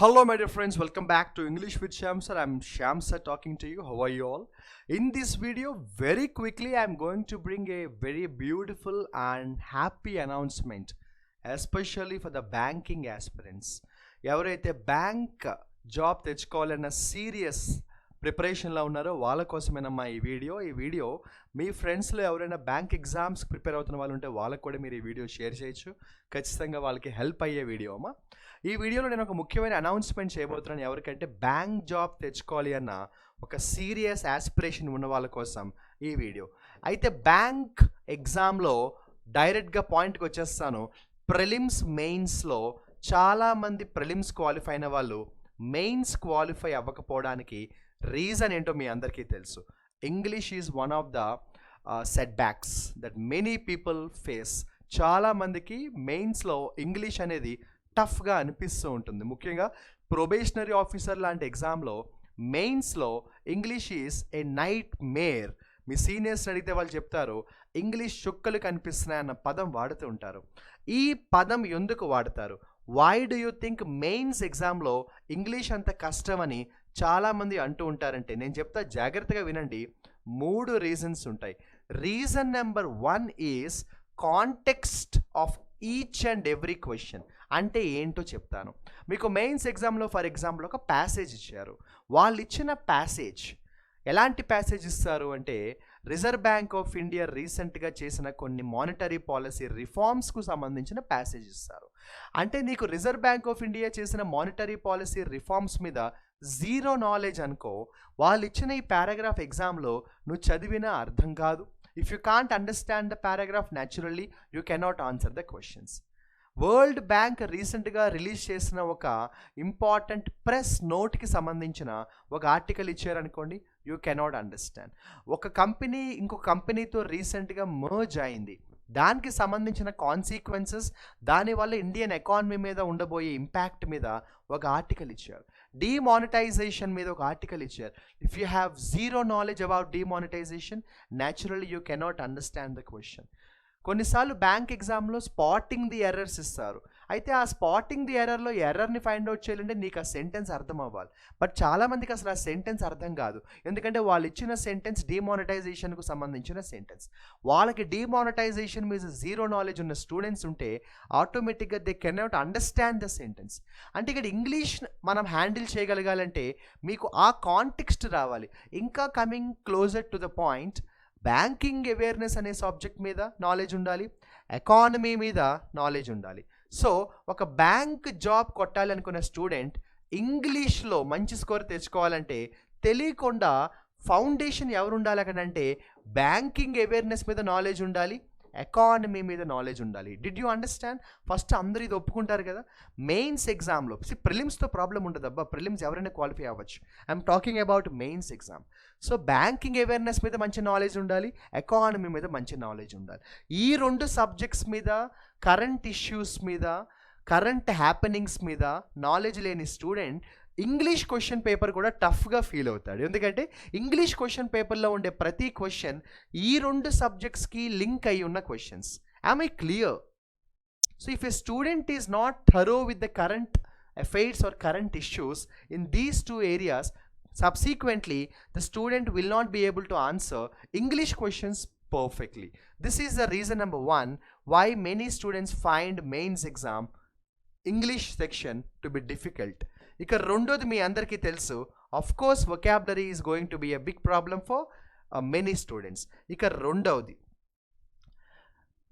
Hello, my dear friends. Welcome back to English with Sham sir. I'm Sham sir talking to you. How are you all? In this video, very quickly, I'm going to bring a very beautiful and happy announcement, especially for the banking aspirants. ఎవరైతే bank job తెచ్చుకోవాలన్న serious ప్రిపరేషన్లో ఉన్నారో వాళ్ళ కోసమేనమ్మా ఈ video మీ ఫ్రెండ్స్లో ఎవరైనా bank exams prepare అవుతున్న వాళ్ళు ఉంటే వాళ్ళకు కూడా మీరు ఈ వీడియో షేర్ చేయొచ్చు. ఖచ్చితంగా వాళ్ళకి హెల్ప్ అయ్యే వీడియో అమ్మా. ఈ వీడియోలో నేను ఒక ముఖ్యమైన అనౌన్స్మెంట్ చేయబోతున్నాను. ఎవరికంటే బ్యాంక్ జాబ్ తెచ్చుకోవాలి అన్న ఒక సీరియస్ ఆస్పిరేషన్ ఉన్న వాళ్ళ కోసం ఈ వీడియో. అయితే బ్యాంక్ ఎగ్జామ్లో డైరెక్ట్గా పాయింట్కి వచ్చేస్తాను. ప్రిలిమ్స్ మెయిన్స్లో చాలామంది ప్రిలిమ్స్ క్వాలిఫై అయిన వాళ్ళు మెయిన్స్ క్వాలిఫై అవ్వకపోవడానికి రీజన్ ఏంటో మీ అందరికీ తెలుసు. English is one of the set backs that many people face. చాలామందికి మెయిన్స్లో ఇంగ్లీష్ అనేది టఫ్గా అనిపిస్తూ ఉంటుంది. ముఖ్యంగా ప్రొబేషనరీ ఆఫీసర్ లాంటి ఎగ్జామ్లో మెయిన్స్లో English is a nightmare. మీ సీనియర్స్ అడిగితే వాళ్ళు చెప్తారు ఇంగ్లీష్ చుక్కలు కనిపిస్తున్నాయి అన్న పదం వాడుతూ ఉంటారు. ఈ పదం ఎందుకు వాడతారు? Why do you think mains ఎగ్జామ్లో ఇంగ్లీష్ అంత కష్టమని చాలామంది అంటూ ఉంటారంటే నేను చెప్తా, జాగ్రత్తగా వినండి. 3 రీజన్స్ ఉంటాయి. Reason number 1 is context of each and every question. అంటే ఏంటో చెప్తాను మీకు. మెయిన్స్ ఎగ్జామ్లో ఫర్ ఎగ్జాంపుల్ ఒక ప్యాసేజ్ ఇచ్చారు. వాళ్ళు ఇచ్చిన ప్యాసేజ్ ఎలాంటి ప్యాసేజ్ ఇస్తారు అంటే రిజర్వ్ బ్యాంక్ ఆఫ్ ఇండియా రీసెంట్గా చేసిన కొన్ని మానిటరీ పాలసీ రిఫార్మ్స్కు సంబంధించిన ప్యాసేజ్ ఇస్తారు. అంటే నీకు రిజర్వ్ బ్యాంక్ ఆఫ్ ఇండియా చేసిన మానిటరీ పాలసీ రిఫార్మ్స్ మీద జీరో నాలెడ్జ్ అనుకో. వాళ్ళు ఇచ్చిన ఈ పారాగ్రాఫ్ ఎగ్జామ్లో నువ్వు చదివినా అర్థం కాదు. If you can't understand the paragraph naturally you cannot answer the questions. World bank రీసెంట్గా రిలీజ్ చేసిన ఒక ఇంపార్టెంట్ ప్రెస్ నోట్కి సంబంధించిన ఒక ఆర్టికల్ ఇచ్చారనుకోండి, యూ కెనాట్ అండర్స్టాండ్. ఒక కంపెనీ ఇంకొక కంపెనీతో రీసెంట్గా మర్జ్ అయింది, దానికి సంబంధించిన కాన్సిక్వెన్సెస్, దానివల్ల ఇండియన్ ఎకానమీ మీద ఉండబోయే ఇంపాక్ట్ మీద ఒక ఆర్టికల్ ఇచ్చారు. డిమానిటైజేషన్ మీద ఒక ఆర్టికల్ ఇచ్చారు. If you have zero knowledge about demonetisation, naturally you cannot understand the question. కొన్నిసార్లు బ్యాంక్ ఎగ్జామ్లో స్పాటింగ్ ది ఎర్రర్స్ ఇస్తారు. అయితే ఆ స్పాటింగ్ ది ఎర్రర్లో ఎర్రర్ని ఫైండ్ అవుట్ చేయాలంటే నీకు ఆ సెంటెన్స్ అర్థం అవ్వాలి. బట్ చాలామందికి అసలు ఆ సెంటెన్స్ అర్థం కాదు. ఎందుకంటే వాళ్ళు ఇచ్చిన సెంటెన్స్ డిమానిటైజేషన్కు సంబంధించిన సెంటెన్స్. వాళ్ళకి డిమానిటైజేషన్ మీద జీరో నాలెడ్జ్ ఉన్న స్టూడెంట్స్ ఉంటే ఆటోమేటిక్గా they cannot understand the sentence. అంటే ఇక్కడ ఇంగ్లీష్ మనం హ్యాండిల్ చేయగలగాలంటే మీకు ఆ కాంటెక్స్ట్ రావాలి. ఇంకా coming closer to the point, banking awareness అనే సబ్జెక్ట్ మీద నాలెడ్జ్ ఉండాలి, ఎకానమీ మీద నాలెడ్జ్ ఉండాలి. సో ఒక బ్యాంక్ జాబ్ కొట్టాలి అనుకున్న స్టూడెంట్ ఇంగ్లీష్లో మంచి స్కోర్ తెచ్చుకోవాలంటే తెలియకుండా ఫౌండేషన్ ఎవరు ఉండాలి అక్కడంటే బ్యాంకింగ్ అవేర్నెస్ మీద నాలెడ్జ్ ఉండాలి, ఎకానమీ మీద నాలెడ్జ్ ఉండాలి. Did you understand? ఫస్ట్ అందరూ ఇది ఒప్పుకుంటారు కదా. మెయిన్స్ ఎగ్జామ్లో ప్రిలిమ్స్తో ప్రాబ్లం ఉండదు అబ్బా, ప్రిలిమ్స్ ఎవరైనా క్వాలిఫై అవ్వచ్చు. I'm talking about mains exam. So banking awareness మీద మంచి నాలెడ్జ్ ఉండాలి, ఎకానమీ మీద మంచి నాలెడ్జ్ ఉండాలి. ఈ 2 సబ్జెక్ట్స్ మీద, కరెంట్ ఇష్యూస్ మీద, కరెంట్ హ్యాపెనింగ్స్ మీద నాలెడ్జ్ లేని స్టూడెంట్ ఇంగ్లీష్ క్వశ్చన్ పేపర్ కూడా టఫ్గా ఫీల్ అవుతాడు. ఎందుకంటే ఇంగ్లీష్ క్వశ్చన్ పేపర్లో ఉండే ప్రతి క్వశ్చన్ ఈ 2 సబ్జెక్ట్స్కి లింక్ అయి ఉన్న questions. Am I clear? So if a student is not thorough with the current affairs or current issues in these 2 areas, subsequently the student will not be able to answer English questions perfectly. This is the reason number 1 why many students find mains exam English section to be difficult. ఇక రెండోది మీ అందరికీ తెలుసు, of course vocabulary is going to be a big problem for many students. ఇక రెండవది,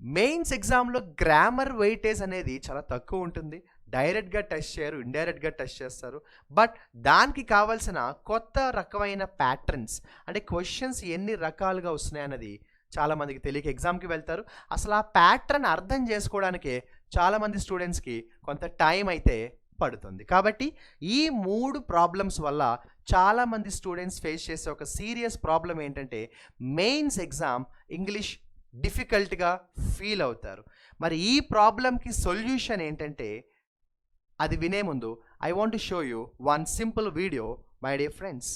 mains ఎగ్జామ్లో grammar weightage అనేది చాలా తక్కువ ఉంటుంది. డైరెక్ట్గా టెస్ట్ చేయరు, ఇండైరెక్ట్గా టెస్ట్ చేస్తారు. బట్ దానికి కావాల్సిన కొత్త రకమైన ప్యాటర్న్స్, అంటే క్వశ్చన్స్ ఎన్ని రకాలుగా వస్తున్నాయన్నది చాలామందికి తెలియక ఎగ్జామ్కి వెళ్తారు. అసలు ఆ ప్యాటర్న్ అర్థం చేసుకోవడానికే చాలామంది స్టూడెంట్స్కి కొంత టైం అయితే పడుతుంది. కాబట్టి ఈ 3 ప్రాబ్లమ్స్ వల్ల చాలామంది స్టూడెంట్స్ ఫేస్ చేసే ఒక సీరియస్ ప్రాబ్లం ఏంటంటే మెయిన్స్ ఎగ్జామ్ ఇంగ్లీష్ డిఫికల్ట్గా ఫీల్ అవుతారు. మరి ఈ ప్రాబ్లంకి సొల్యూషన్ ఏంటంటే అది వినే ముందు I want to show you one simple video my dear friends.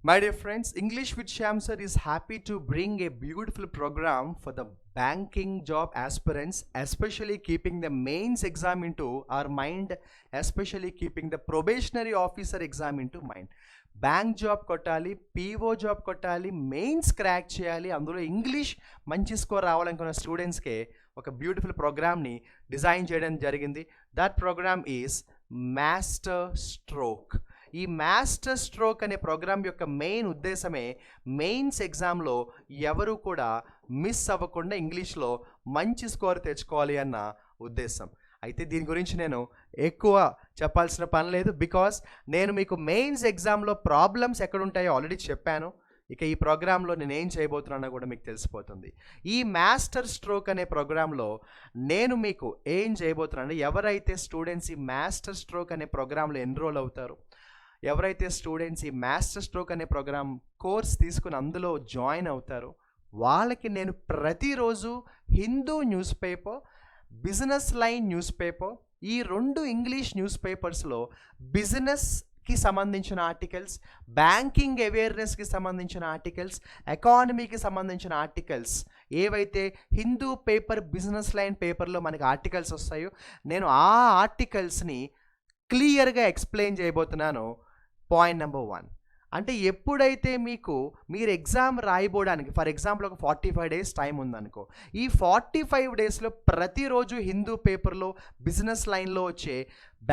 My dear friends, English with Shyam sir is happy to bring a beautiful program for the banking job aspirants, especially keeping the mains exam into our mind, especially keeping the probationary officer exam into mind. Bank job కొట్టాలి, PO job కొట్టాలి, mains crack చేయాలి, అందులో English మంచి score రావాలనుకున్న స్టూడెంట్స్కే ఒక beautiful ప్రోగ్రామ్ని design చేయడం జరిగింది. That program is master stroke. ఈ మాస్టర్ స్ట్రోక్ అనే ప్రోగ్రామ్ యొక్క మెయిన్ ఉద్దేశమే మెయిన్స్ ఎగ్జామ్లో ఎవరు కూడా మిస్ అవ్వకుండా ఇంగ్లీష్లో మంచి స్కోర్ తెచ్చుకోవాలి అన్న ఉద్దేశం. అయితే దీని గురించి నేను ఎక్కువ చెప్పాల్సిన పని లేదు, బికాస్ నేను మీకు మెయిన్స్ ఎగ్జామ్లో ప్రాబ్లమ్స్ ఎక్కడుంటాయో ఆల్రెడీ చెప్పాను. ఇక ఈ ప్రోగ్రాంలో నేను ఏం చేయబోతున్నానో కూడా మీకు తెలిసిపోతుంది. ఈ మాస్టర్ స్ట్రోక్ అనే ప్రోగ్రాంలో నేను మీకు ఏం చేయబోతున్నాను, ఎవరైతే స్టూడెంట్స్ ఈ మాస్టర్ స్ట్రోక్ అనే ప్రోగ్రాంలో ఎన్రోల్ అవుతారు, ఎవరైతే స్టూడెంట్స్ ఈ మాస్టర్ స్ట్రోక్ అనే ప్రోగ్రామ్ కోర్స్ తీసుకుని అందులో జాయిన్ అవుతారో వాళ్ళకి నేను ప్రతిరోజు Hindu news paper, business line news paper, ఈ రెండు ఇంగ్లీష్ న్యూస్ పేపర్స్లో బిజినెస్కి సంబంధించిన ఆర్టికల్స్, బ్యాంకింగ్ అవేర్నెస్కి సంబంధించిన ఆర్టికల్స్, ఎకానమీకి సంబంధించిన ఆర్టికల్స్ ఏవైతే హిందూ పేపర్, బిజినెస్ లైన్ పేపర్లో మనకి ఆర్టికల్స్ వస్తాయో నేను ఆ ఆర్టికల్స్ని క్లియర్గా ఎక్స్ప్లెయిన్ చేయబోతున్నాను. పాయింట్ నెంబర్ 1, అంటే ఎప్పుడైతే మీరు ఎగ్జామ్ రాయిపోవడానికి ఫర్ ఎగ్జాంపుల్ ఒక 45 days టైం ఉందనుకో, ఈ 45 daysలో ప్రతిరోజు హిందూ పేపర్లో, బిజినెస్ లైన్లో వచ్చే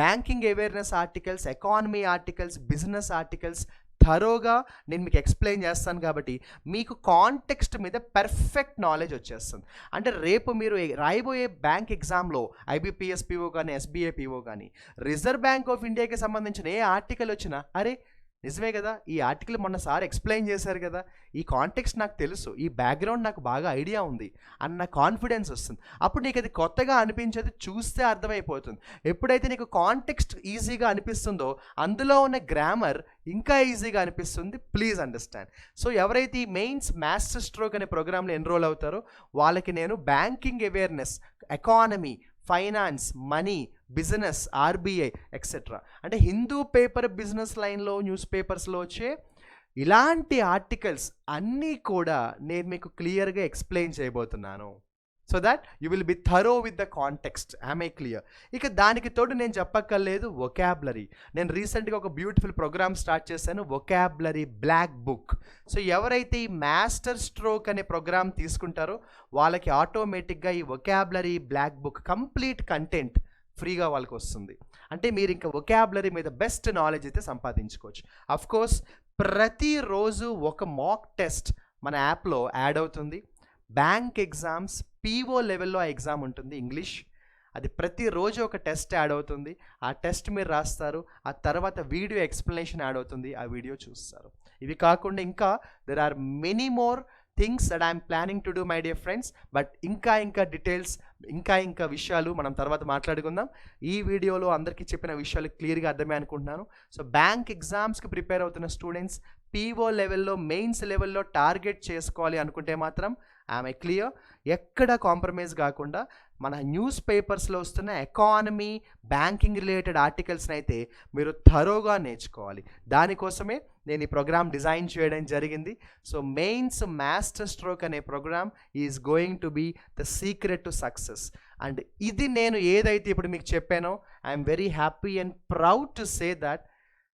banking awareness articles, economy articles, business articles థరోగా నేను మీకు ఎక్స్ప్లెయిన్ చేస్తాను. కాబట్టి మీకు కాంటెక్స్ట్ మీద పర్ఫెక్ట్ నాలెడ్జ్ వచ్చేస్తుంది. అంటే రేపు మీరు రాయబోయే బ్యాంక్ ఎగ్జామ్లో ఐబీపీఎస్ పీఓ కానీ, ఎస్బీఐ పీఓ కానీ, రిజర్వ్ బ్యాంక్ ఆఫ్ ఇండియాకి సంబంధించిన ఏ ఆర్టికల్ వచ్చినా అరే నిజమే కదా, ఈ ఆర్టికల్ మొన్న సార్ ఎక్స్ప్లెయిన్ చేశారు కదా, ఈ కాంటెక్స్ట్ నాకు తెలుసు, ఈ బ్యాక్గ్రౌండ్ నాకు బాగా ఐడియా ఉంది అన్న కాన్ఫిడెన్స్ వస్తుంది. అప్పుడు నీకు అది కొత్తగా అనిపించేది, చూస్తే అర్థమైపోతుంది. ఎప్పుడైతే నీకు కాంటెక్స్ట్ ఈజీగా అనిపిస్తుందో అందులో ఉన్న గ్రామర్ ఇంకా ఈజీగా అనిపిస్తుంది. Please understand. సో ఎవరైతే ఈ మెయిన్స్ మాస్టర్ స్ట్రోక్ అనే ప్రోగ్రాంలో ఎన్రోల్ అవుతారో వాళ్ళకి నేను banking awareness, economy, finance, money, business, RBI etcetera, అంటే హిందూ పేపర్, బిజినెస్ లైన్లో, న్యూస్ పేపర్స్లో వచ్చే ఇలాంటి ఆర్టికల్స్ అన్నీ కూడా నేను మీకు క్లియర్గా ఎక్స్ప్లెయిన్ చేయబోతున్నాను. So that you will be thorough with the context. Yam I clear? ఇక దానికి తోడు నేను చెప్పక్కర్లేదు వొకాబులరీ. నేను రీసెంట్గా ఒక బ్యూటిఫుల్ ప్రోగ్రామ్ స్టార్ట్ చేశాను, వొకాబులరీ బ్లాక్ బుక్. సో ఎవరైతే ఈ మాస్టర్ స్ట్రోక్ అనే ప్రోగ్రామ్ తీసుకుంటారో వాళ్ళకి ఆటోమేటిక్గా ఈ vocabulary black book complete content ఫ్రీగా వాళ్ళకి వస్తుంది. అంటే మీరు ఇంకా వొకాబులరీ మీద బెస్ట్ నాలెడ్జ్ అయితే సంపాదించుకోవచ్చు. అఫ్కోర్స్ ప్రతిరోజు ఒక మాక్ టెస్ట్ మన యాప్లో యాడ్ అవుతుంది. బ్యాంక్ ఎగ్జామ్స్ పీఓ లెవెల్లో ఆ ఎగ్జామ్ ఉంటుంది ఇంగ్లీష్, అది ప్రతిరోజు ఒక టెస్ట్ యాడ్ అవుతుంది. ఆ టెస్ట్ మీరు రాస్తారు, ఆ తర్వాత వీడియో ఎక్స్ప్లెనేషన్ యాడ్ అవుతుంది, ఆ వీడియో చూస్తారు. ఇవి కాకుండా ఇంకా there are many more things that I'm planning to do my dear friends. But ఇంకా డీటెయిల్స్, ఇంకా విషయాలు మనం తర్వాత మాట్లాడుకుందాం. ఈ వీడియోలో అందరికీ చెప్పిన విషయాలు క్లియర్గా అర్థమే అనుకుంటున్నాను. సో బ్యాంక్ ఎగ్జామ్స్కి ప్రిపేర్ అవుతున్న స్టూడెంట్స్ పీఓ లెవెల్లో, మెయిన్స్ లెవెల్లో టార్గెట్ చేసుకోవాలి అనుకుంటే మాత్రం ఆమె క్లియర్, ఎక్కడ కాంప్రమైజ్ కాకుండా మన న్యూస్ పేపర్స్లో వస్తున్న ఎకానమీ, బ్యాంకింగ్ రిలేటెడ్ ఆర్టికల్స్ని అయితే మీరు థరోగా నేర్చుకోవాలి. దానికోసమే నేను ఈ ప్రోగ్రామ్ డిజైన్ చేయడం జరిగింది. సో మెయిన్స్ మాస్టర్ స్ట్రోక్ అనే program is going to be the secret to success. And ఇది నేను ఏదైతే ఇప్పుడు మీకు చెప్పానో I'm very happy and proud to say that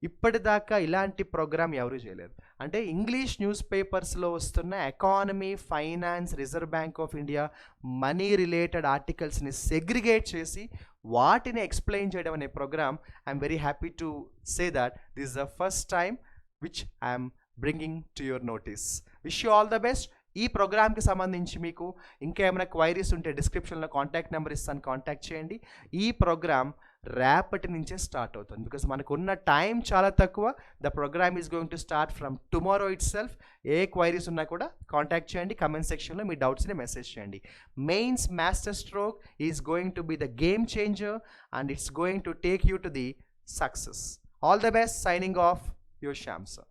ఇప్పటిదాకా ఇలాంటి ప్రోగ్రామ్ ఎవరు చేయలేదు. అంటే ఇంగ్లీష్ న్యూస్ పేపర్స్లో వస్తున్న economy, finance, Reserve Bank of India, money related ఆర్టికల్స్ని సెగ్రిగేట్ చేసి వాటిని ఎక్స్ప్లెయిన్ చేయడం అనే program I'm very happy to say that this is the first time which I'm bringing to your notice. Wish you all the best. ఈ ప్రోగ్రామ్కి సంబంధించి మీకు ఇంకా ఏమైనా క్వైరీస్ ఉంటే డిస్క్రిప్షన్లో కాంటాక్ట్ నెంబర్ ఇస్తాను, కాంటాక్ట్ చేయండి. ఈ ప్రోగ్రామ్ రేపటి నుంచే స్టార్ట్ అవుతుంది, బికాస్ మనకు ఉన్న టైం చాలా తక్కువ. The program is going to start from tomorrow itself. ఏ క్వైరీస్ ఉన్నా కూడా కాంటాక్ట్ చేయండి, కమెంట్ సెక్షన్లో మీ డౌట్స్ని మెసేజ్ చేయండి. Mains master stroke is going to be the game changer and it's going to take you to the success. All the best. Signing off, your Shyam sir.